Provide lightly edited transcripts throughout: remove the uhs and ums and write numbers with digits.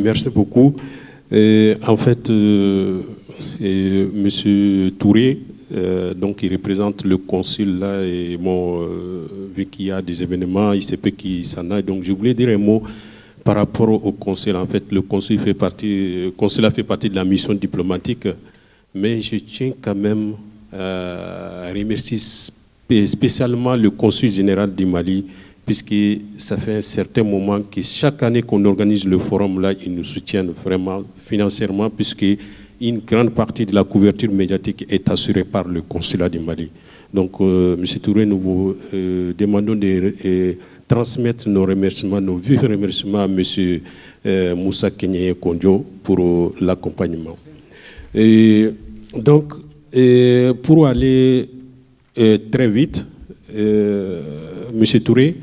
Merci beaucoup. En fait, Monsieur Touré, donc il représente le consul là, et bon, vu qu'il y a des événements, il se peut qu'il s'en aille. Donc je voulais dire un mot par rapport au consul. En fait, le consul fait partie, consulat fait partie de la mission diplomatique, mais je tiens quand même à remercier spécialement le consul général du Mali, puisque ça fait un certain moment que chaque année qu'on organise le forum là, ils nous soutiennent vraiment financièrement, puisque une grande partie de la couverture médiatique est assurée par le consulat du Mali. Donc, M. Touré, nous vous demandons de transmettre nos remerciements, nos vifs remerciements à M. Moussa Kenyé Kondjo pour l'accompagnement. Donc, pour aller très vite, M. Touré,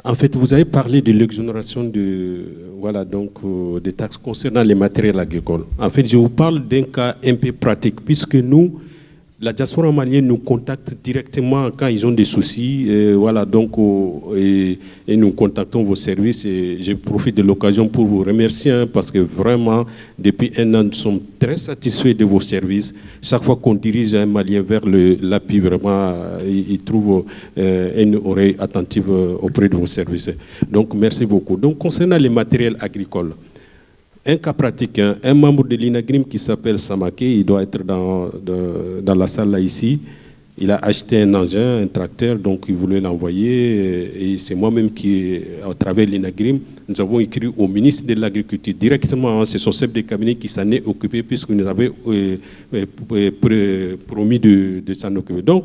en fait, vous avez parlé de l'exonération des taxes concernant les matériels agricoles. En fait, je vous parle d'un cas un peu pratique, puisque nous, la diaspora malienne nous contacte directement quand ils ont des soucis, et nous contactons vos services. Et je profite de l'occasion pour vous remercier, parce que vraiment, depuis un an, nous sommes très satisfaits de vos services. Chaque fois qu'on dirige un Malien vers l'appui, vraiment, il trouve une oreille attentive auprès de vos services. Donc, merci beaucoup. Donc, concernant les matériels agricoles, un cas pratique, hein, un membre de l'INAGRIM qui s'appelle Samaké, il doit être dans la salle là ici. Il a acheté un engin, un tracteur, donc il voulait l'envoyer. Et c'est moi-même qui, à travers l'INAGRIM, nous avons écrit au ministre de l'Agriculture directement. Hein, c'est son chef de cabinet qui s'en est occupé, puisqu'il nous avait promis de s'en occuper. Donc,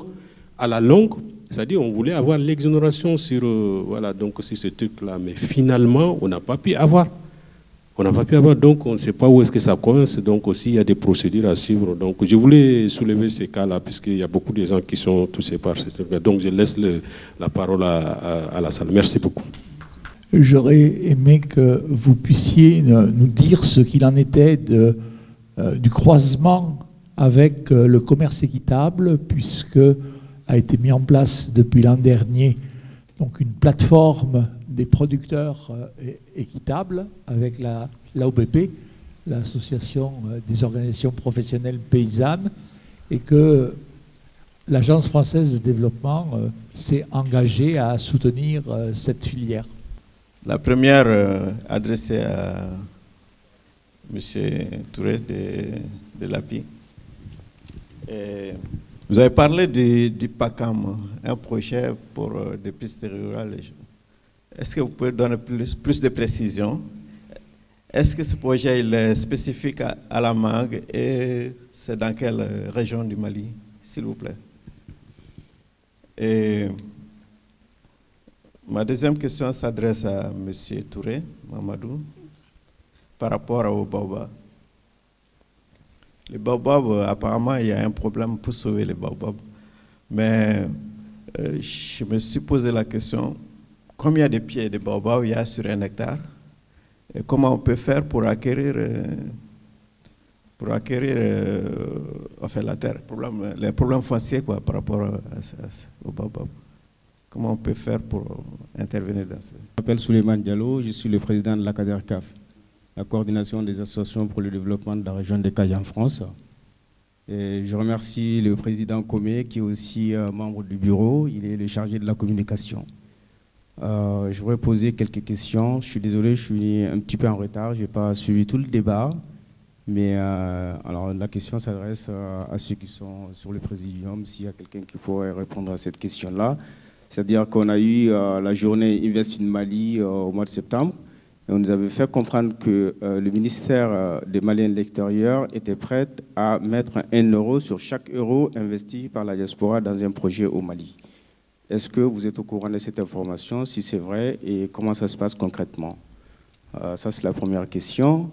à la longue, c'est-à-dire on voulait avoir l'exonération sur, sur ce truc-là. Mais finalement, on n'a pas pu avoir. On n'a pas pu avoir, donc on ne sait pas où est-ce que ça coince, donc aussi il y a des procédures à suivre. Donc je voulais soulever ces cas-là, puisqu'il y a beaucoup de gens qui sont touchés par ce truc-là. Donc je laisse la parole à la salle. Merci beaucoup. J'aurais aimé que vous puissiez nous dire ce qu'il en était du croisement avec le commerce équitable, puisque a été mis en place depuis l'an dernier donc une plateforme des producteurs équitables avec l'AOBP, l'Association des organisations professionnelles paysannes, et que l'Agence française de développement s'est engagée à soutenir cette filière. La première adressée à M. Touré de l'API. Vous avez parlé du PACAM, un projet pour des pistes rurales. Est-ce que vous pouvez donner plus de précisions? Est-ce que ce projet il est spécifique à la mangue et c'est dans quelle région du Mali, s'il vous plaît? Et ma deuxième question s'adresse à M. Touré, Mamadou, par rapport au baobab. Les baobabs, apparemment, il y a un problème pour sauver les baobabs. Mais je me suis posé la question, combien de pieds de baobab il y a sur un hectare et comment on peut faire pour acquérir enfin, la terre, les problèmes fonciers quoi, par rapport au baobab. Comment on peut faire pour intervenir dans ça? Je m'appelle Souleymane Diallo, je suis le président de la CADERCAF, la coordination des associations pour le développement de la région des Cayes en France. Et je remercie le président Comé, qui est aussi membre du bureau, il est le chargé de la communication. Je voudrais poser quelques questions. Je suis désolé, je suis un petit peu en retard, je n'ai pas suivi tout le débat. Mais alors, la question s'adresse à ceux qui sont sur le présidium, s'il y a quelqu'un qui pourrait répondre à cette question-là. C'est-à-dire qu'on a eu la journée Invest in Mali au mois de septembre. Et on nous avait fait comprendre que le ministère des Maliens de l'extérieur était prêt à mettre 1 euro sur chaque euro investi par la diaspora dans un projet au Mali. Est-ce que vous êtes au courant de cette information, si c'est vrai, et comment ça se passe concrètement? Ça, c'est la première question.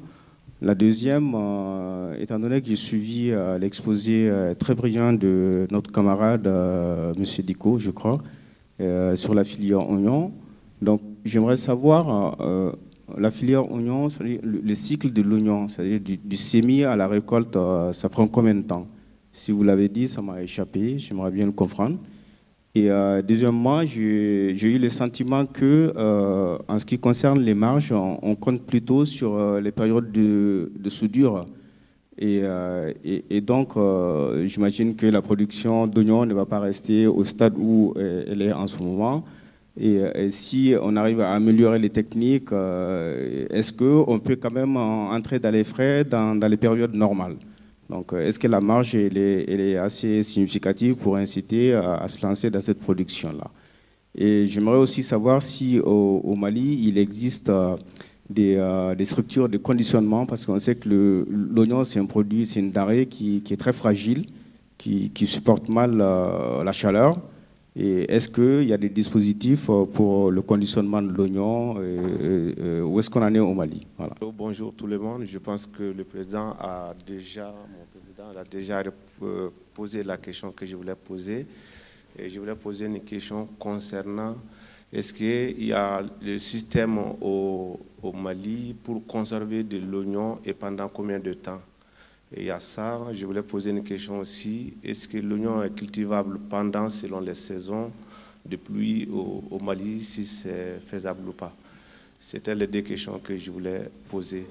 La deuxième, étant donné que j'ai suivi l'exposé très brillant de notre camarade, M. Diko, je crois, sur la filière oignon, donc j'aimerais savoir, la filière oignon, le cycle de l'oignon, c'est-à-dire du semis à la récolte, ça prend combien de temps? Si vous l'avez dit, ça m'a échappé, j'aimerais bien le comprendre. Et deuxièmement, j'ai eu le sentiment que, en ce qui concerne les marges, on compte plutôt sur les périodes de soudure. Et donc, j'imagine que la production d'oignons ne va pas rester au stade où elle est en ce moment. Et si on arrive à améliorer les techniques, est-ce qu'on peut quand même entrer dans les frais dans les périodes normales? Donc, est-ce que la marge elle est assez significative pour inciter à se lancer dans cette production-là? Et j'aimerais aussi savoir si au Mali, il existe des structures de conditionnement, parce qu'on sait que l'oignon, c'est un produit, c'est une denrée qui est très fragile, qui supporte mal la chaleur. Et est-ce qu'il y a des dispositifs pour le conditionnement de l'oignon? Où est-ce qu'on en est au Mali? Voilà. Bonjour tout le monde. Je pense que mon président a déjà posé la question que je voulais poser. Et je voulais poser une question concernant est-ce qu'il y a le système au Mali pour conserver de l'oignon et pendant combien de temps? Et il y a ça, je voulais poser une question aussi. Est-ce que l'oignon est cultivable pendant, selon les saisons de pluie au Mali, si c'est faisable ou pas? C'était les deux questions que je voulais poser.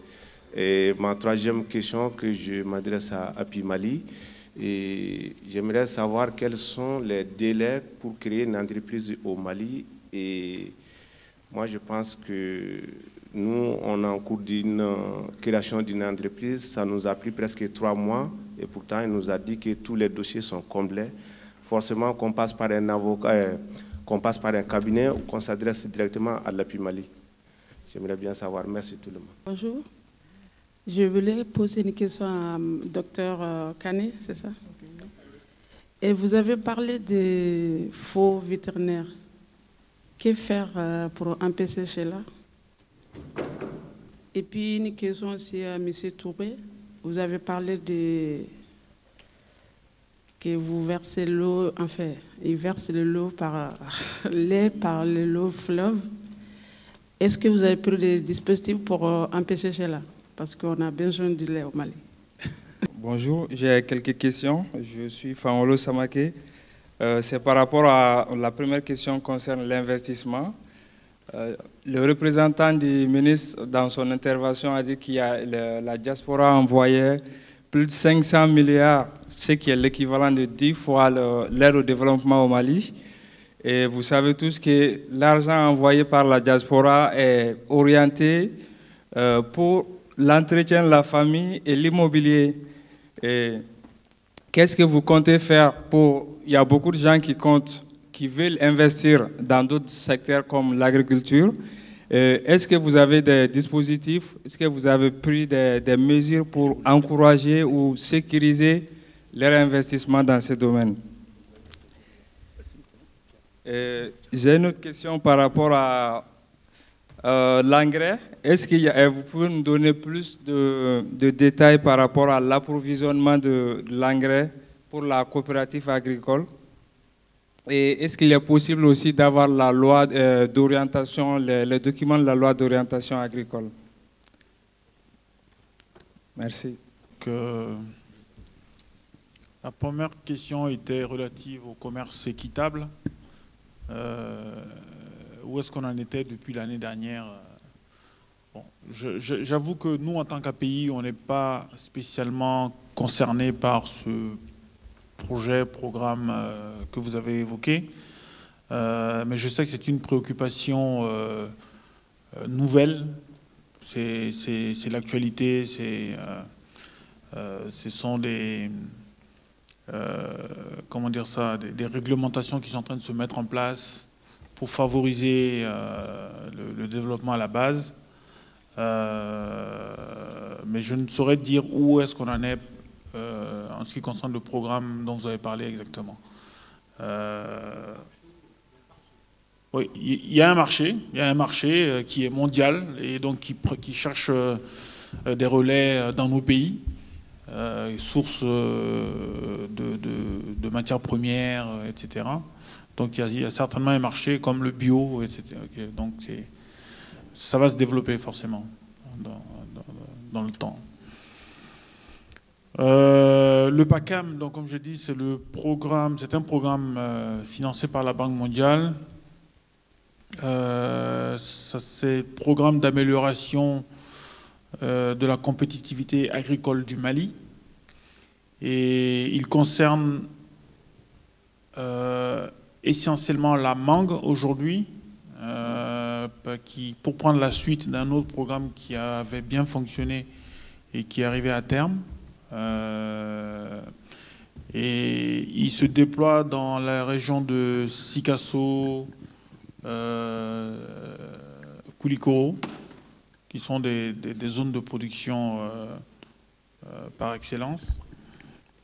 Et ma troisième question que je m'adresse à Api Mali, et j'aimerais savoir quels sont les délais pour créer une entreprise au Mali. Et moi, je pense que nous, on est en cours d'une création d'une entreprise. Ça nous a pris presque 3 mois. Et pourtant, il nous a dit que tous les dossiers sont complets. Forcément, qu'on passe par un avocat, qu'on passe par un cabinet ou qu'on s'adresse directement à l'Api Mali. J'aimerais bien savoir. Merci tout le monde. Bonjour. Je voulais poser une question à Dr Kané, c'est ça? Et vous avez parlé des faux vétérinaires. Que faire pour empêcher cela? Et puis une question aussi à M. Touré. Vous avez parlé que vous versez l'eau, enfin, il verse l'eau par l'eau fleuve. Est-ce que vous avez pris des dispositifs pour empêcher cela? Parce qu'on a besoin du lait au Mali. Bonjour, j'ai quelques questions. Je suis Faolo Samake. C'est par rapport à la première question concerne l'investissement. Le représentant du ministre, dans son intervention, a dit qu'il y a la diaspora envoyait plus de 500 milliards, ce qui est l'équivalent de 10 fois l'aide au développement au Mali. Et vous savez tous que l'argent envoyé par la diaspora est orienté pour l'entretien de la famille et l'immobilier. Qu'est-ce que vous comptez faire pour... Il y a beaucoup de gens qui veulent investir dans d'autres secteurs comme l'agriculture. Est-ce que vous avez des dispositifs, est-ce que vous avez pris des mesures pour encourager ou sécuriser leur investissement dans ce domaine? J'ai une autre question par rapport à l'engrais. Est-ce que vous pouvez nous donner plus de détails par rapport à l'approvisionnement de l'engrais pour la coopérative agricole? Et est-ce qu'il est possible aussi d'avoir la loi d'orientation, les documents de la loi d'orientation agricole? Merci. La première question était relative au commerce équitable. Où est-ce qu'on en était depuis l'année dernière? Bon, j'avoue que nous, en tant qu'API, on n'est pas spécialement concerné par ce programme que vous avez évoqué. Mais je sais que c'est une préoccupation nouvelle. C'est l'actualité, ce sont des... comment dire ça, des réglementations qui sont en train de se mettre en place pour favoriser le développement à la base. Mais je ne saurais dire où est-ce qu'on en est en ce qui concerne le programme dont vous avez parlé exactement. Oui, il y a un marché qui est mondial et donc qui cherche des relais dans nos pays. Sources de matières premières, etc. Donc il y a certainement un marché comme le bio, etc. Donc ça va se développer forcément dans le temps. Le PACAM, donc, comme je dis, c'est un programme financé par la Banque mondiale. C'est le programme d'amélioration de la compétitivité agricole du Mali. Et il concerne essentiellement la mangue aujourd'hui, pour prendre la suite d'un autre programme qui avait bien fonctionné et qui est arrivé à terme. Et il se déploie dans la région de Sikasso, Koulikoro, qui sont des zones de production par excellence.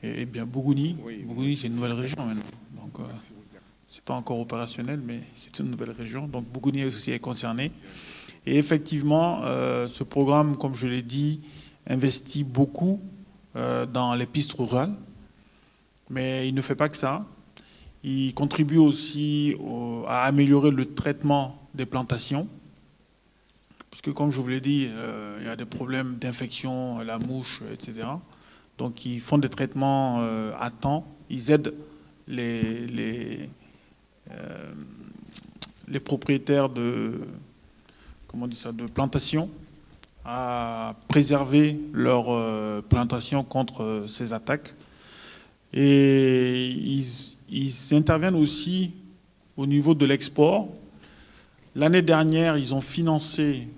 Et bien Bougouni, Bougouni c'est une nouvelle région maintenant. Donc c'est pas encore opérationnel, mais c'est une nouvelle région. Donc Bougouni aussi est concerné. Et effectivement, ce programme, comme je l'ai dit, investit beaucoup dans les pistes rurales, mais il ne fait pas que ça. Il contribue aussi à améliorer le traitement des plantations, puisque comme je vous l'ai dit, il y a des problèmes d'infection, la mouche, etc. Donc ils font des traitements à temps, ils aident les propriétaires de plantations à préserver leur plantation contre ces attaques. Et ils interviennent aussi au niveau de l'export. L'année dernière, ils ont financé,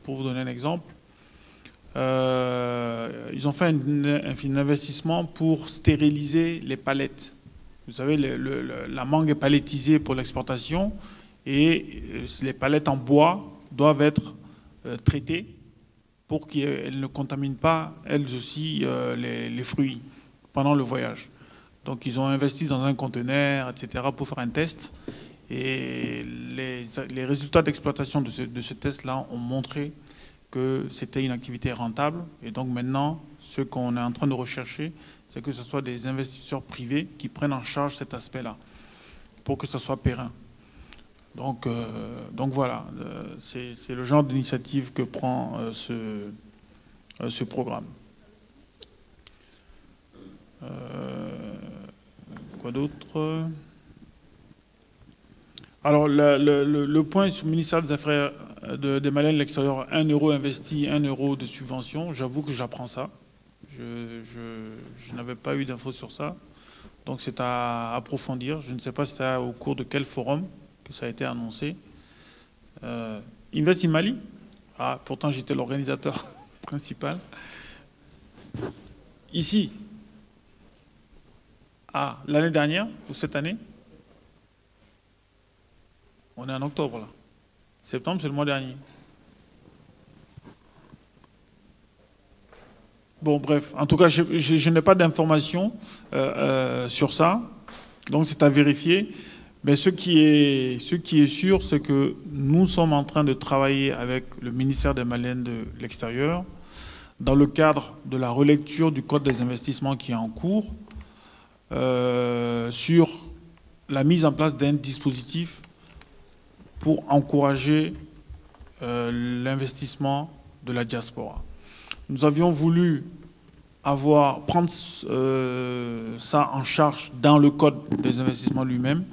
pour vous donner un exemple, ils ont fait un investissement pour stériliser les palettes. Vous savez, la mangue est palettisée pour l'exportation et les palettes en bois doivent être traitées pour qu'elles ne contaminent pas, elles aussi, les fruits pendant le voyage. Donc, ils ont investi dans un conteneur, etc., pour faire un test. Et les résultats d'exploitation de ce test-là ont montré que c'était une activité rentable. Et donc, maintenant, ce qu'on est en train de rechercher, c'est que ce soit des investisseurs privés qui prennent en charge cet aspect-là pour que ça soit périn. Donc voilà, c'est le genre d'initiative que prend ce programme. Quoi d'autre? Alors, le point sur le ministère des Affaires des Maliens de l'extérieur, 1 euro investi, 1 euro de subvention, j'avoue que j'apprends ça. Je n'avais pas eu d'infos sur ça. Donc c'est à approfondir. Je ne sais pas si c'était au cours de quel forum que ça a été annoncé. Invest in Mali. Ah, pourtant j'étais l'organisateur principal. Ici. Ah, l'année dernière ou cette année? On est en octobre là. Septembre, c'est le mois dernier. Bon, bref. En tout cas, je n'ai pas d'informations sur ça. Donc, c'est à vérifier. Mais ce qui est sûr, c'est que nous sommes en train de travailler avec le ministère des Maliens de l'extérieur dans le cadre de la relecture du Code des investissements qui est en cours sur la mise en place d'un dispositif pour encourager l'investissement de la diaspora. Nous avions voulu prendre ça en charge dans le Code des investissements lui-même,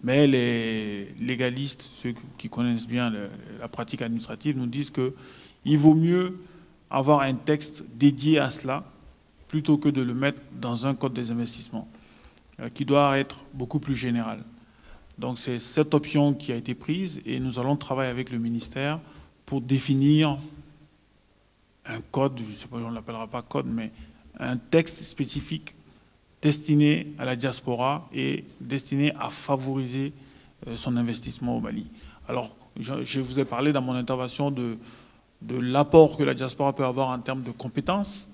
mais les légalistes, ceux qui connaissent bien la pratique administrative, nous disent qu'il vaut mieux avoir un texte dédié à cela plutôt que de le mettre dans un Code des investissements qui doit être beaucoup plus général. Donc c'est cette option qui a été prise et nous allons travailler avec le ministère pour définir un code, je ne sais pas, on ne l'appellera pas code, mais un texte spécifique destiné à la diaspora et destiné à favoriser son investissement au Mali. Alors, je vous ai parlé dans mon intervention de l'apport que la diaspora peut avoir en termes de compétences.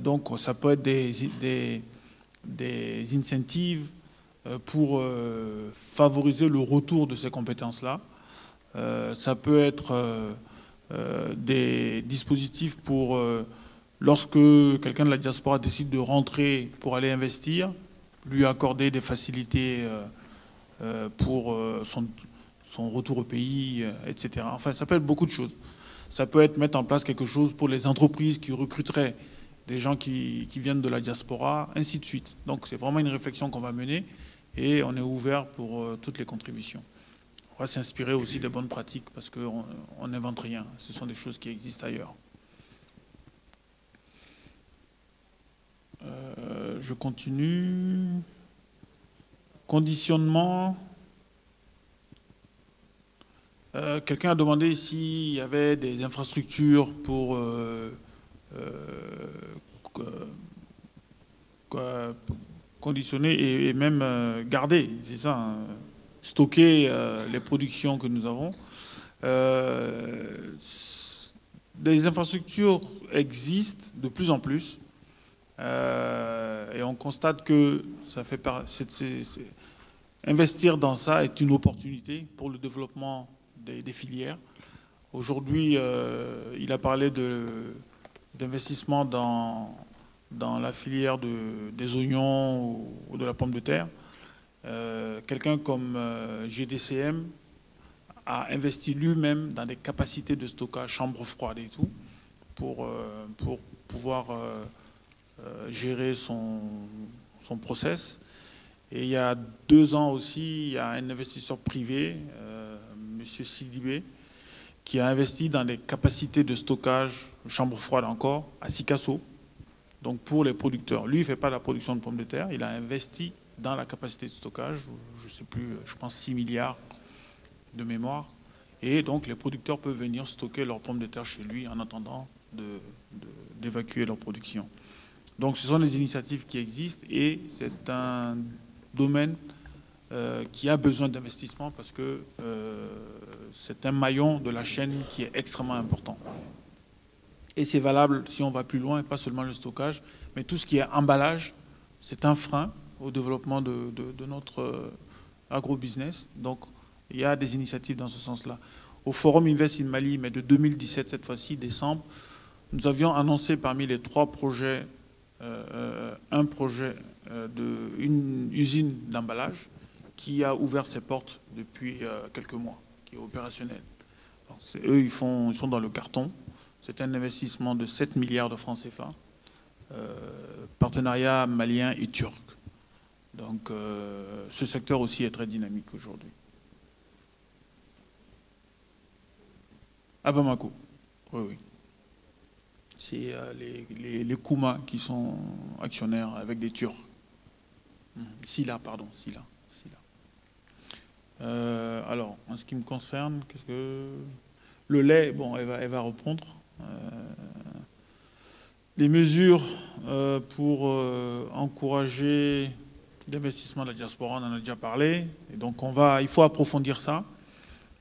Donc, ça peut être des incentives pour favoriser le retour de ces compétences-là. Ça peut être des dispositifs pour, lorsque quelqu'un de la diaspora décide de rentrer pour aller investir, lui accorder des facilités pour son retour au pays, etc. Enfin, ça peut être beaucoup de choses. Ça peut être mettre en place quelque chose pour les entreprises qui recruteraient des gens qui viennent de la diaspora, ainsi de suite. Donc c'est vraiment une réflexion qu'on va mener et on est ouvert pour toutes les contributions. On va s'inspirer aussi des bonnes pratiques parce qu'on n'invente rien. Ce sont des choses qui existent ailleurs. Je continue. Conditionnement. Quelqu'un a demandé s'il y avait des infrastructures pour conditionner et même garder, c'est ça, hein, stocker les productions que nous avons. Des infrastructures existent de plus en plus et on constate que ça fait investir dans ça est une opportunité pour le développement des filières. Aujourd'hui, il a parlé d'investissement dans la filière des oignons ou de la pomme de terre. Quelqu'un comme GDCM a investi lui-même dans des capacités de stockage, chambre froide et tout, pour pouvoir gérer son process. Et il y a 2 ans aussi, il y a un investisseur privé, M. Sidibé, qui a investi dans des capacités de stockage, chambre froide encore, à Sikasso, donc pour les producteurs. Lui, il ne fait pas la production de pommes de terre, il a investi dans la capacité de stockage, je ne sais plus, je pense 6 milliards de mémoire. Et donc les producteurs peuvent venir stocker leurs pommes de terre chez lui en attendant d'évacuer leur production. Donc ce sont des initiatives qui existent et c'est un domaine qui a besoin d'investissement parce que c'est un maillon de la chaîne qui est extrêmement important. Et c'est valable si on va plus loin, et pas seulement le stockage, mais tout ce qui est emballage, c'est un frein au développement de notre agro-business. Donc il y a des initiatives dans ce sens-là. Au Forum Invest in Mali, mais de 2017 cette fois-ci, décembre, nous avions annoncé parmi les 3 projets un projet d'une usine d'emballage qui a ouvert ses portes depuis quelques mois, qui est opérationnelle. Eux, ils sont dans le carton. C'est un investissement de 7 milliards de francs CFA, partenariat malien et turc. Donc ce secteur aussi est très dynamique aujourd'hui. À Bamako, oui. C'est les Kouma qui sont actionnaires avec des Turcs. Silla, pardon, Silla. Alors, en ce qui me concerne, le lait, bon, elle va reprendre. Les mesures pour encourager l'investissement de la diaspora, on en a déjà parlé. Et donc, il faut approfondir ça.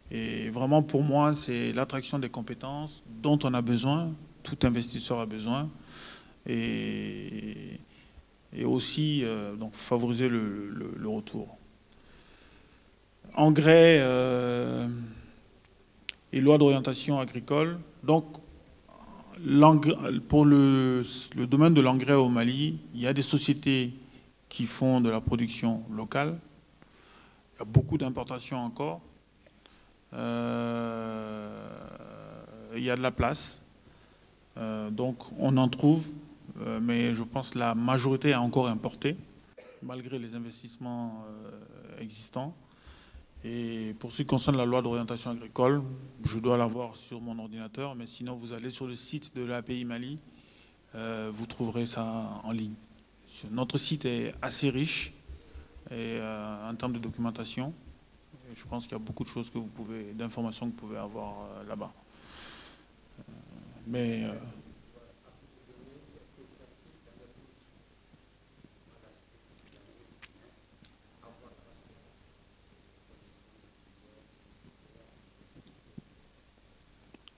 Et vraiment, pour moi, c'est l'attraction des compétences dont on a besoin. Tout investisseur a besoin, et aussi donc favoriser le retour. Engrais et loi d'orientation agricole. Donc, pour le domaine de l'engrais au Mali, il y a des sociétés qui font de la production locale. Il y a beaucoup d'importations encore. Il y a de la place. Donc on en trouve, mais je pense que la majorité a encore importé, malgré les investissements existants. Et pour ce qui concerne la loi d'orientation agricole, je dois l'avoir sur mon ordinateur, mais sinon vous allez sur le site de l'API Mali, vous trouverez ça en ligne. Notre site est assez riche et, en termes de documentation. Et je pense qu'il y a beaucoup de choses d'informations que vous pouvez avoir là-bas. Mais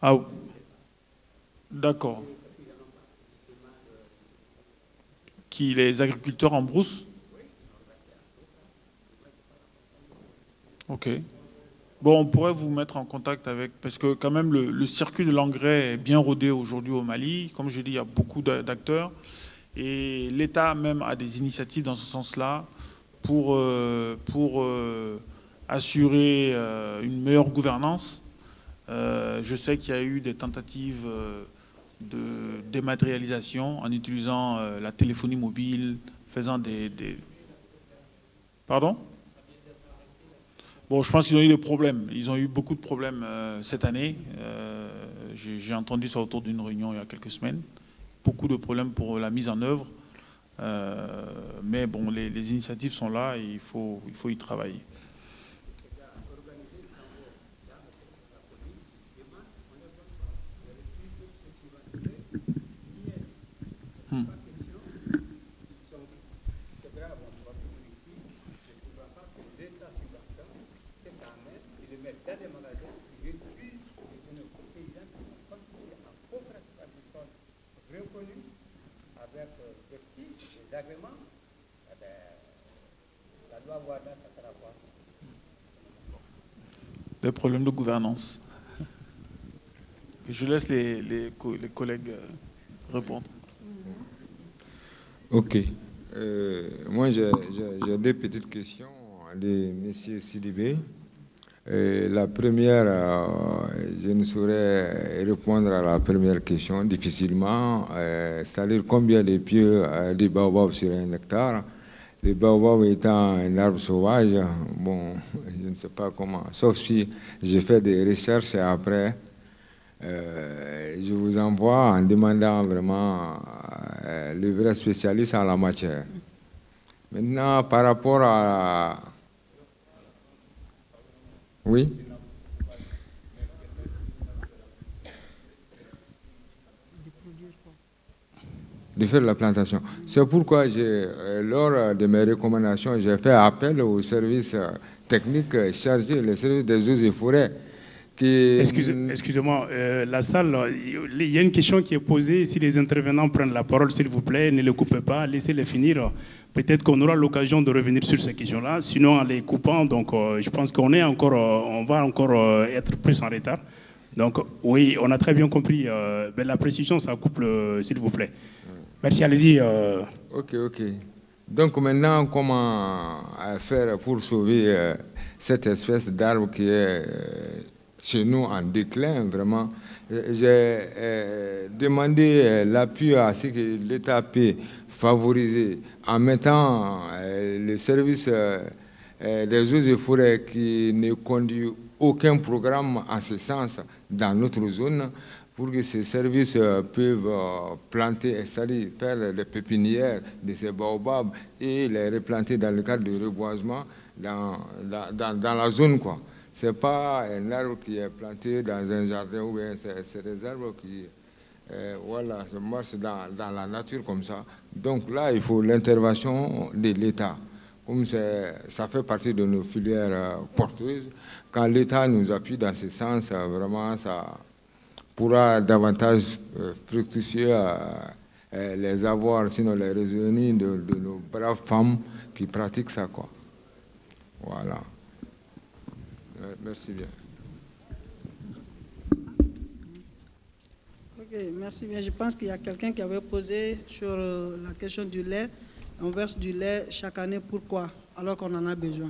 ah, d'accord. Qui les agriculteurs en brousse? Ok. Bon, on pourrait vous mettre en contact avec, parce que quand même le circuit de l'engrais est bien rodé aujourd'hui au Mali. Comme je dis, il y a beaucoup d'acteurs. Et l'État même a des initiatives dans ce sens-là pour assurer une meilleure gouvernance. Je sais qu'il y a eu des tentatives de dématérialisation en utilisant la téléphonie mobile, faisant des... Pardon? Bon, je pense qu'ils ont eu des problèmes. Ils ont eu beaucoup de problèmes cette année. J'ai entendu ça autour d'une réunion il y a quelques semaines. Beaucoup de problèmes pour la mise en œuvre. Mais bon, les initiatives sont là et il faut y travailler. Des problèmes de gouvernance. Je laisse les collègues répondre. Ok. Moi, j'ai deux petites questions de M. Sidibé. La première, je ne saurais répondre à la première question difficilement. C'est-à-dire combien de pieds de baobab sur un hectare. Le baobab étant un arbre sauvage, bon, je ne sais pas comment, sauf si je fais des recherches et après, je vous envoie en demandant vraiment le vrai spécialiste en la matière. Maintenant, par rapport à... Oui? De faire la plantation. C'est pourquoi, lors de mes recommandations, j'ai fait appel aux services techniques chargés, les services des eaux et forêts. Excusez-moi, la salle, il y a une question qui est posée. Si les intervenants prennent la parole, s'il vous plaît, ne les coupez pas, laissez-les finir. Peut-être qu'on aura l'occasion de revenir sur ces questions-là. Sinon, en les coupant, donc, je pense qu'on est encore, on va encore être plus en retard. Donc, oui, on a très bien compris. Mais la précision, ça coupe, s'il vous plaît. Merci, allez-y. Ok. Donc maintenant, comment faire pour sauver cette espèce d'arbre qui est chez nous en déclin, vraiment? J'ai demandé l'appui à ce que l'État peut favoriser en mettant les services des eaux et forêts qui ne conduisent aucun programme en ce sens dans notre zone, pour que ces services peuvent planter, installer, faire les pépinières de ces baobabs et les replanter dans le cadre du reboisement dans la zone, quoi. Ce n'est pas un arbre qui est planté dans un jardin, ou bien c'est des arbres qui voilà, se marchent dans la nature comme ça. Donc là, il faut l'intervention de l'État. Comme ça fait partie de nos filières porteuses, quand l'État nous appuie dans ce sens, vraiment, ça pourra davantage fructifier les avoirs, sinon les revenus de nos braves femmes qui pratiquent ça, quoi. Voilà. Merci bien. Ok, merci bien. Je pense qu'il y a quelqu'un qui avait posé sur la question du lait. On verse du lait chaque année, pourquoi? Alors qu'on en a besoin.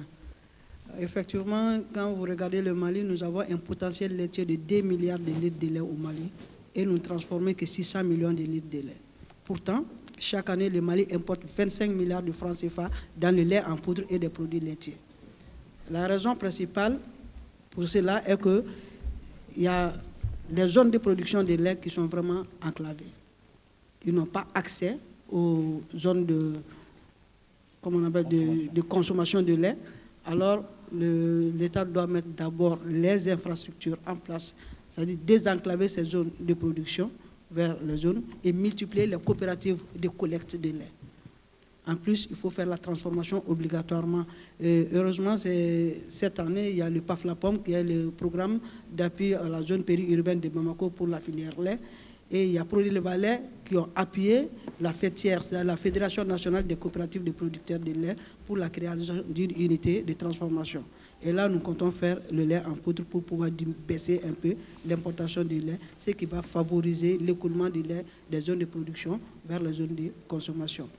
Effectivement, quand vous regardez le Mali, nous avons un potentiel laitier de 2 milliards de litres de lait au Mali et nous ne transformons que 600 millions de litres de lait. Pourtant, chaque année, le Mali importe 25 milliards de francs CFA dans le lait en poudre et des produits laitiers. La raison principale pour cela est qu'il y a des zones de production de lait qui sont vraiment enclavées. Ils n'ont pas accès aux zones de consommation de lait. Alors, l'État doit mettre d'abord les infrastructures en place, c'est-à-dire désenclaver ces zones de production vers les zones et multiplier les coopératives de collecte de lait. En plus, il faut faire la transformation obligatoirement. Et heureusement, cette année, il y a le PAFLAPOM, qui est le programme d'appui à la zone périurbaine de Bamako pour la filière lait. Et il y a Produits Le Valais qui ont appuyé la FETIER, c'est la Fédération nationale des coopératives de producteurs de lait, pour la création d'une unité de transformation. Et là, nous comptons faire le lait en poudre pour pouvoir baisser un peu l'importation du lait, ce qui va favoriser l'écoulement du lait des zones de production vers les zones de consommation.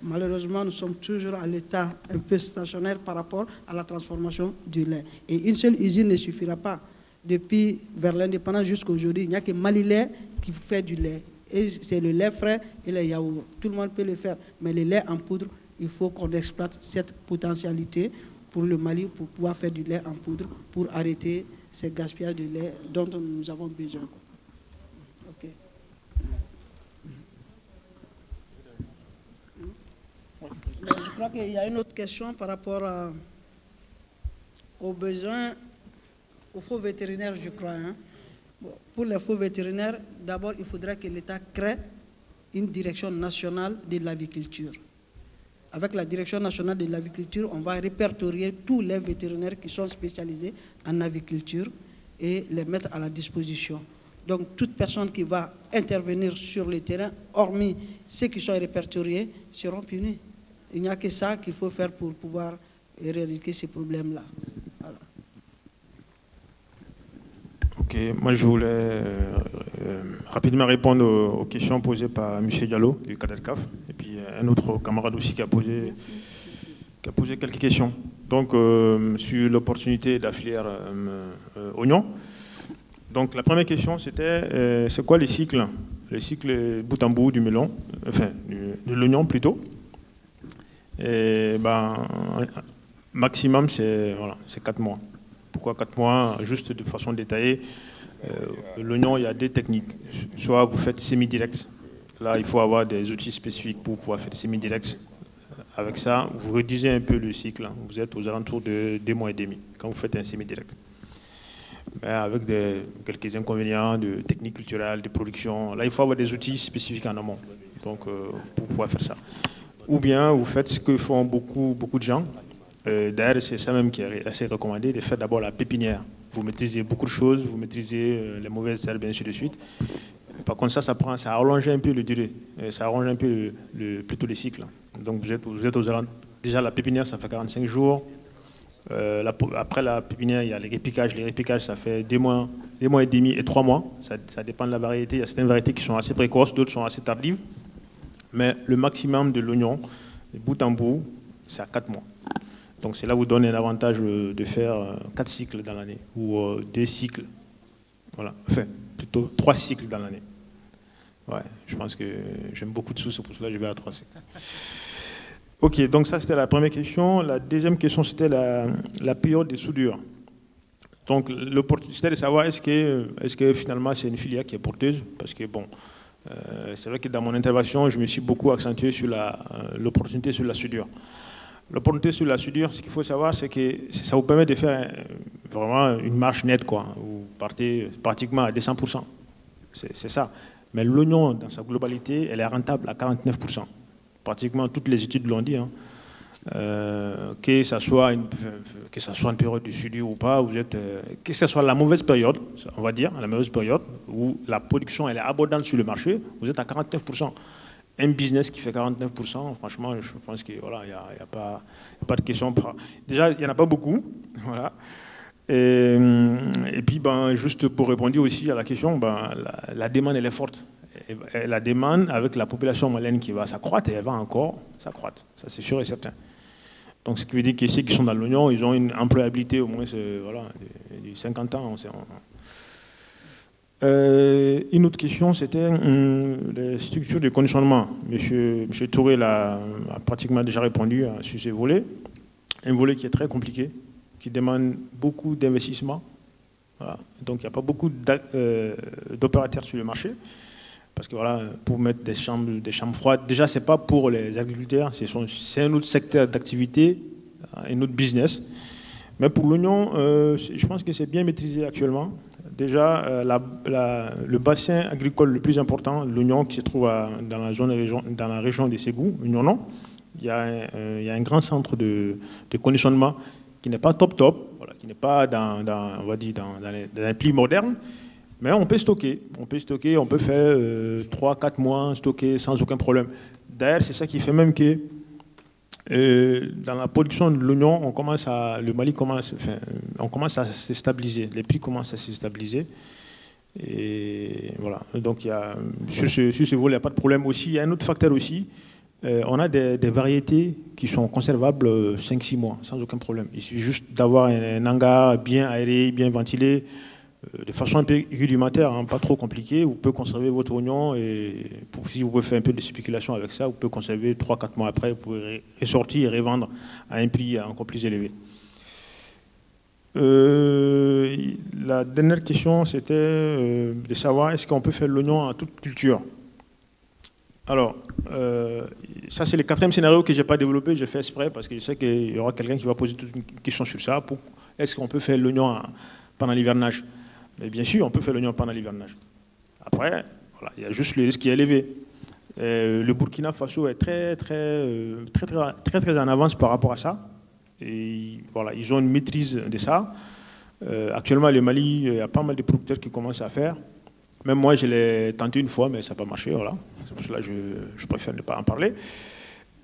Malheureusement, nous sommes toujours à l'état un peu stationnaire par rapport à la transformation du lait. Et une seule usine ne suffira pas. depuis vers l'indépendance jusqu'à aujourd'hui, il n'y a que Malilait qui fait du lait. Et c'est le lait frais et le yaourt. Tout le monde peut le faire. Mais le lait en poudre, il faut qu'on exploite cette potentialité pour le Mali, pour pouvoir faire du lait en poudre, pour arrêter ces gaspillages de lait dont nous avons besoin. Okay. Je crois qu'il y a une autre question par rapport aux besoins, aux faux vétérinaires, je crois. Hein. Bon, pour les faux vétérinaires, d'abord, il faudrait que l'État crée une direction nationale de l'aviculture. Avec la direction nationale de l'aviculture, on va répertorier tous les vétérinaires qui sont spécialisés en aviculture et les mettre à la disposition. Donc, toute personne qui va intervenir sur le terrain, hormis ceux qui sont répertoriés, seront punis. Il n'y a que ça qu'il faut faire pour pouvoir éradiquer ces problèmes-là. Voilà. Ok, moi je voulais rapidement répondre aux questions posées par M. Diallo du CADERCAF et puis un autre camarade aussi qui a posé quelques questions. Donc sur l'opportunité de la filière oignon. Donc la première question c'était c'est quoi le cycle bout en bout du melon, enfin de l'oignon plutôt. Et maximum c'est 4 mois. Pourquoi 4 mois? Juste de façon détaillée, l'oignon, il y a des techniques. Soit vous faites semi-direct. Là, il faut avoir des outils spécifiques pour pouvoir faire semi-direct. Avec ça, vous réduisez un peu le cycle. Vous êtes aux alentours de 2 mois et demi quand vous faites un semi-direct. Mais avec quelques inconvénients de technique culturelle, de production. Là, il faut avoir des outils spécifiques en amont donc, pour pouvoir faire ça. Ou bien vous faites ce que font beaucoup de gens. D'ailleurs, c'est ça même qui est assez recommandé, de faire d'abord la pépinière. Vous maîtrisez beaucoup de choses, vous maîtrisez les mauvaises herbes, et ainsi de suite. Par contre, ça allonge un peu le durée, ça allonge un peu plutôt les cycles. Donc vous êtes aux alentours. Déjà, la pépinière, ça fait 45 jours. Après la pépinière, il y a les répiquages. Les répiquages, ça fait 2 mois et demi et 3 mois. Ça dépend de la variété. Il y a certaines variétés qui sont assez précoces, d'autres sont assez tardives. Mais le maximum de l'oignon, de bout en bout, c'est à 4 mois. Donc c'est là où vous donne un avantage de faire 4 cycles dans l'année, ou 2 cycles. Voilà, enfin, plutôt 3 cycles dans l'année. Ouais, je pense que j'aime beaucoup de sous, c'est pour cela que je vais à 3 cycles. Ok, donc ça c'était la première question. La deuxième question c'était la période des soudures. Donc l'opportunité c'était de savoir est-ce que finalement c'est une filière qui est porteuse, parce que bon, c'est vrai que dans mon intervention je me suis beaucoup accentué sur l'opportunité sur la soudure. L'opportunité sur la soudure, ce qu'il faut savoir, c'est que ça vous permet de faire vraiment une marche nette, quoi. Vous partez pratiquement à 200%. C'est ça. Mais l'oignon, dans sa globalité, elle est rentable à 49%. Pratiquement toutes les études l'ont dit. Hein. Que ça soit une période de soudure ou pas, que ce soit la mauvaise période, on va dire, la mauvaise période, où la production elle est abondante sur le marché, vous êtes à 49%. Un business qui fait 49%, franchement, je pense qu'il n'y a pas de question. Déjà, il n'y en a pas beaucoup. Voilà. Et puis, juste pour répondre aussi à la question, la demande, elle est forte. Et la demande, avec la population malienne qui va s'accroître, et elle va encore s'accroître. Ça, c'est sûr et certain. Donc, ce qui veut dire que ceux qui sont dans l'oignon, ils ont une employabilité au moins de 50 ans. Une autre question, c'était les structures de conditionnement. Monsieur Touré a pratiquement déjà répondu sur ce volet. Un volet qui est très compliqué, qui demande beaucoup d'investissement. Voilà. Donc il n'y a pas beaucoup d'opérateurs sur le marché. Parce que voilà, pour mettre des chambres froides, déjà ce n'est pas pour les agriculteurs, c'est un autre secteur d'activité, un autre business. Mais pour l'oignon, je pense que c'est bien maîtrisé actuellement. Déjà, le bassin agricole le plus important, l'oignon qui se trouve dans la région de Ségou, Oignon, il y a un grand centre de conditionnement qui n'est pas top, voilà, qui n'est pas on va dire dans les plis modernes, mais on peut stocker, on peut faire 3-4 mois stocker sans aucun problème. D'ailleurs, c'est ça qui fait même que dans la production de l'oignon, le Mali commence à se stabiliser, les prix commencent à se stabiliser. Et voilà. Donc sur ce volet, il n'y a pas de problème aussi. Il y a un autre facteur aussi. On a des variétés qui sont conservables 5-6 mois, sans aucun problème. Il suffit juste d'avoir un hangar bien aéré, bien ventilé. de façon un peu rudimentaire, hein, pas trop compliquée. Vous pouvez conserver votre oignon et si vous pouvez faire un peu de spéculation avec ça, vous pouvez conserver 3-4 mois après, vous pouvez ressortir et revendre à un prix encore plus élevé. La dernière question, c'était de savoir est-ce qu'on peut faire l'oignon à toute culture. Alors, ça c'est le 4e scénario que je n'ai pas développé, j'ai fait exprès parce que je sais qu'il y aura quelqu'un qui va poser toute une question sur ça. Est-ce qu'on peut faire l'oignon pendant l'hivernage? Mais bien sûr, on peut faire l'oignon pendant l'hivernage. Après, voilà, il y a juste le risque qui est élevé. Le Burkina Faso est très en avance par rapport à ça. Et voilà, ils ont une maîtrise de ça. Actuellement, le Mali, il y a pas mal de producteurs qui commencent à faire. Même moi, je l'ai tenté une fois, mais ça n'a pas marché. Voilà. C'est pour cela que je préfère ne pas en parler.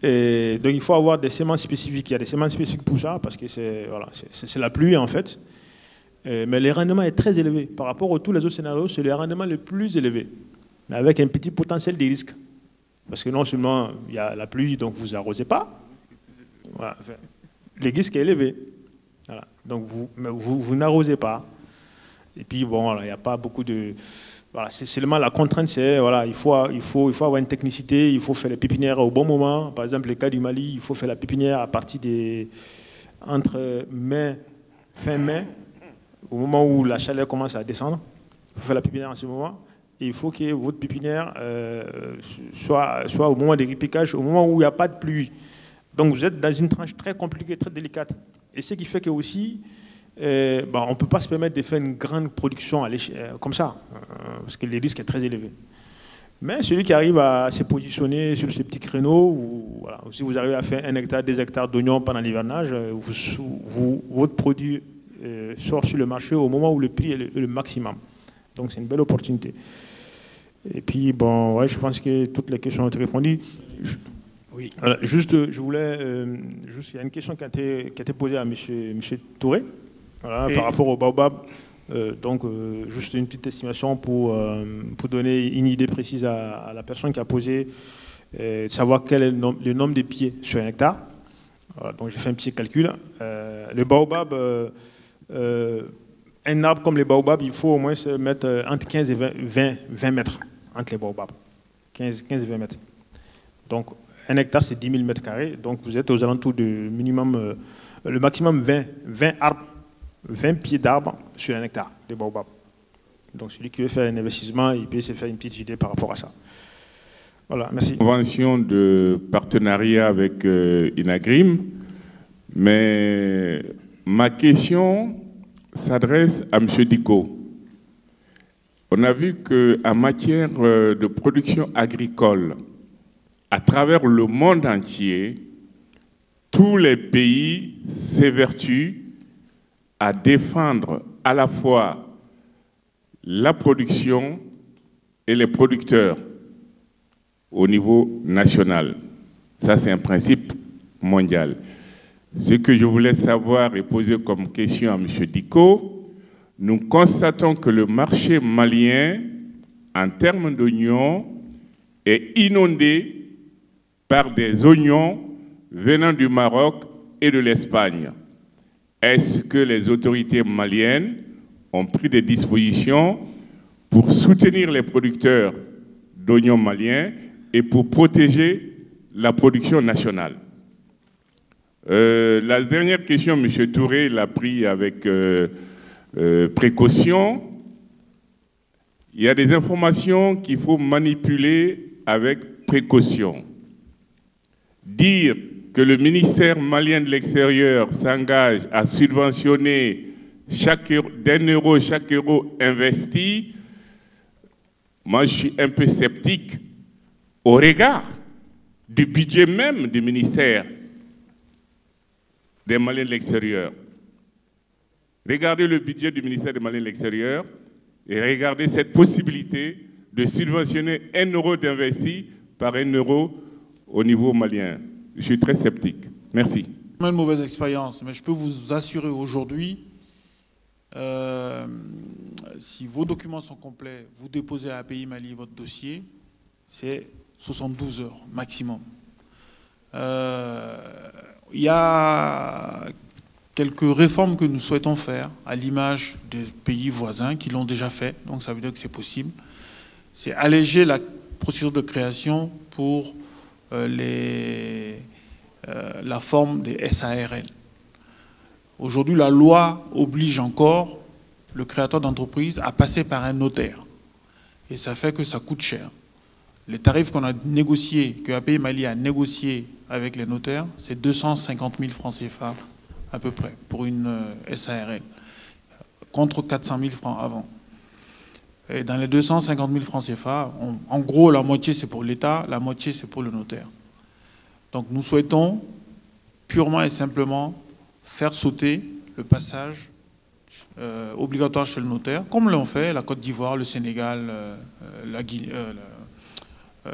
Et donc, il faut avoir des semences spécifiques. Il y a des semences spécifiques pour ça, parce que c'est la pluie, en fait. Mais le rendement est très élevé. Par rapport à tous les autres scénarios, c'est le rendement le plus élevé, mais avec un petit potentiel de risque. Parce que non seulement il y a la pluie, donc vous n'arrosez pas. Voilà. Le risque est élevé. Voilà. Donc vous n'arrosez pas. Et puis, bon, voilà, il n'y a pas beaucoup de... Voilà, c'est seulement la contrainte, c'est voilà, il faut avoir une technicité, il faut faire les pépinières au bon moment. Par exemple, le cas du Mali, il faut faire la pépinière à partir entre fin mai, au moment où la chaleur commence à descendre. Il faut faire la pépinière en ce moment. Et il faut que votre pépinière soit au moment des piquages, au moment où il n'y a pas de pluie. Donc vous êtes dans une tranche très compliquée, très délicate. Et ce qui fait que aussi, on ne peut pas se permettre de faire une grande production comme ça, parce que le risque est très élevé. Mais celui qui arrive à se positionner sur ces petits créneaux, voilà, si vous arrivez à faire 1 hectare, 2 hectares d'oignons pendant l'hivernage, votre produit sort sur le marché au moment où le prix est le maximum. Donc c'est une belle opportunité. Et puis, bon, ouais, je pense que toutes les questions ont été répondues. Oui. Voilà, juste, je voulais... il y a une question qui a été posée à M. Touré, voilà, par rapport au baobab. Donc, juste une petite estimation pour donner une idée précise à la personne qui a posé, savoir quel est le nombre de pieds sur 1 hectare. Voilà, donc, j'ai fait un petit calcul. Le baobab, un arbre comme les baobabs, il faut au moins se mettre entre 15 et 20 mètres entre les baobabs. 15 et 20 mètres. Donc, 1 hectare, c'est 10 000 mètres carrés. Donc, vous êtes aux alentours de minimum, le maximum 20 arbres, 20 pieds d'arbres sur 1 hectare de baobab. Donc, celui qui veut faire un investissement, il peut se faire une petite idée par rapport à ça. Voilà, merci. Convention de partenariat avec Inagrim, mais ma question s'adresse à M. Dicko. On a vu qu'en matière de production agricole, à travers le monde entier, tous les pays s'évertuent à défendre à la fois la production et les producteurs au niveau national. Ça, c'est un principe mondial. Ce que je voulais savoir et poser comme question à M. Dicko, nous constatons que le marché malien, en termes d'oignons, est inondé par des oignons venant du Maroc et de l'Espagne. Est-ce que les autorités maliennes ont pris des dispositions pour soutenir les producteurs d'oignons maliens et pour protéger la production nationale? La dernière question, M. Touré l'a pris avec précaution. Il y a des informations qu'il faut manipuler avec précaution. Dire que le ministère malien de l'Extérieur s'engage à subventionner d'un euro chaque euro investi, moi je suis un peu sceptique au regard du budget même du ministère des Maliens de l'Extérieur. Regardez le budget du ministère des Maliens de l'Extérieur et regardez cette possibilité de subventionner 1 euro d'investi par 1 euro au niveau malien. Je suis très sceptique. Merci. Une mauvaise expérience, mais je peux vous assurer aujourd'hui, si vos documents sont complets, vous déposez à API Mali votre dossier, c'est 72 heures maximum. Il y a quelques réformes que nous souhaitons faire, à l'image des pays voisins qui l'ont déjà fait, donc ça veut dire que c'est possible. C'est alléger la procédure de création pour la forme des SARL. Aujourd'hui, la loi oblige encore le créateur d'entreprise à passer par un notaire. Et ça fait que ça coûte cher. Les tarifs qu'on a négociés, que API Mali a négociés avec les notaires, c'est 250 000 francs CFA à peu près pour une SARL, contre 400 000 francs avant. Et dans les 250 000 francs CFA, en gros, la moitié c'est pour l'État, la moitié c'est pour le notaire. Donc nous souhaitons purement et simplement faire sauter le passage obligatoire chez le notaire, comme l'ont fait la Côte d'Ivoire, le Sénégal, la Guinée,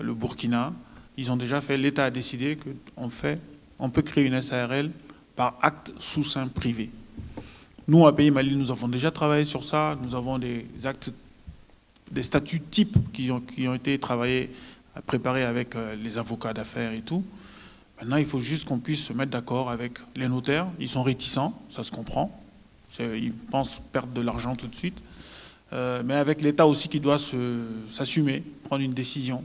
le Burkina. Ils ont déjà fait, l'État a décidé qu'on peut créer une SARL par acte sous seing privé. Nous, à Pays Mali, nous avons déjà travaillé sur ça. Nous avons des statuts types qui ont été préparés avec les avocats d'affaires et tout. Maintenant, il faut juste qu'on puisse se mettre d'accord avec les notaires. Ils sont réticents, ça se comprend. Ils pensent perdre de l'argent tout de suite. Mais avec l'État aussi qui doit s'assumer, prendre une décision.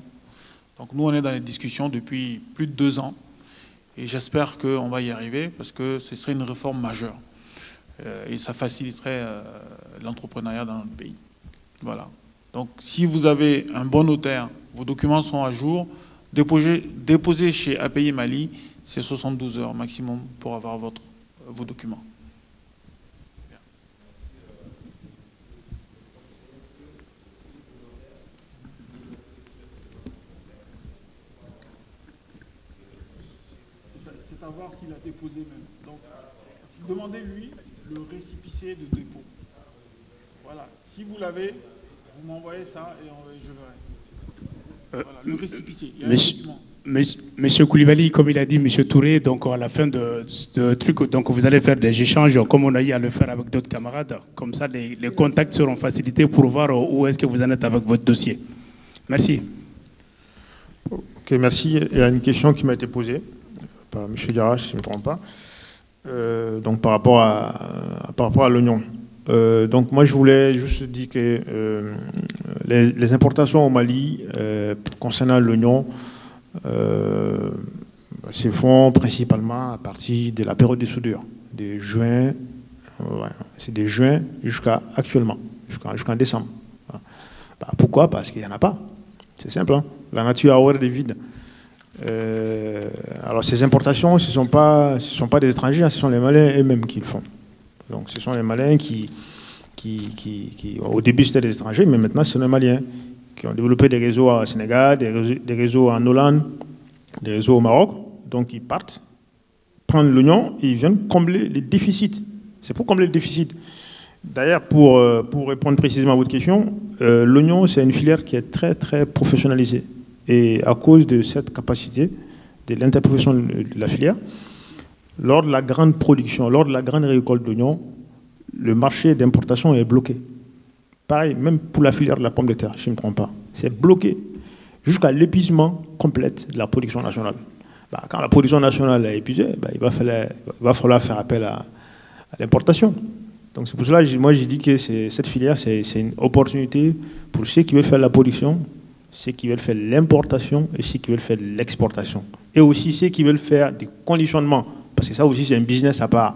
Donc nous, on est dans les discussions depuis plus de 2 ans. Et j'espère qu'on va y arriver parce que ce serait une réforme majeure. Et ça faciliterait l'entrepreneuriat dans notre pays. Voilà. Donc si vous avez un bon notaire, vos documents sont à jour, déposez chez API Mali, c'est 72 heures maximum pour avoir vos documents. C'est à voir s'il a déposé même. Donc, demandez-lui le récépissé de dépôt. Voilà. Si vous l'avez, vous m'envoyez ça et je verrai. Voilà, le récépissé. Monsieur Koulibaly, comme il a dit, Monsieur Touré, donc à la fin de truc, donc vous allez faire des échanges comme on a eu à le faire avec d'autres camarades. Comme ça, les contacts seront facilités pour voir où est-ce que vous en êtes avec votre dossier. Merci. Ok, merci. Il y a une question qui m'a été posée par M. Diarra, si je ne me trompe pas. Donc par rapport à l'oignon. Donc moi je voulais juste dire que les importations au Mali concernant l'oignon se font principalement à partir de la période de soudure, de juin, c'est de juin jusqu'à actuellement, jusqu'en décembre. Voilà. Bah, pourquoi? Parce qu'il n'y en a pas. C'est simple, hein? La nature a horreur des vides. Alors ces importations, ce ne sont pas des étrangers, ce sont les Maliens eux-mêmes qui le font. Donc ce sont les Maliens qui au début c'était des étrangers, mais maintenant ce sont les Maliens qui ont développé des réseaux au Sénégal, des réseaux en Hollande, des réseaux au Maroc. Donc ils partent, prendre l'oignon et ils viennent combler les déficits. C'est pour combler le déficit. D'ailleurs, pour répondre précisément à votre question, l'oignon c'est une filière qui est très très professionnalisée. Et à cause de cette capacité de l'interprofession de la filière, lors de la grande production, lors de la grande récolte d'oignons, le marché d'importation est bloqué. Pareil, même pour la filière de la pomme de terre, si je ne me trompe pas. C'est bloqué jusqu'à l'épuisement complet de la production nationale. Bah, quand la production nationale est épuisée, bah, il va falloir faire appel à l'importation. Donc c'est pour cela que moi j'ai dit que cette filière, c'est une opportunité pour ceux qui veulent faire la production, ceux qui veulent faire l'importation et ceux qui veulent faire l'exportation. Et aussi ceux qui veulent faire des conditionnements, parce que ça aussi c'est un business à part.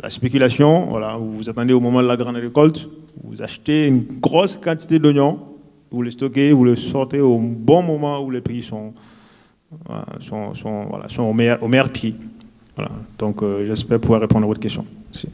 La spéculation, voilà, vous attendez au moment de la grande récolte, vous achetez une grosse quantité d'oignons, vous les stockez, vous les sortez au bon moment où les prix sont au meilleur prix. Voilà. Donc j'espère pouvoir répondre à votre question. Merci.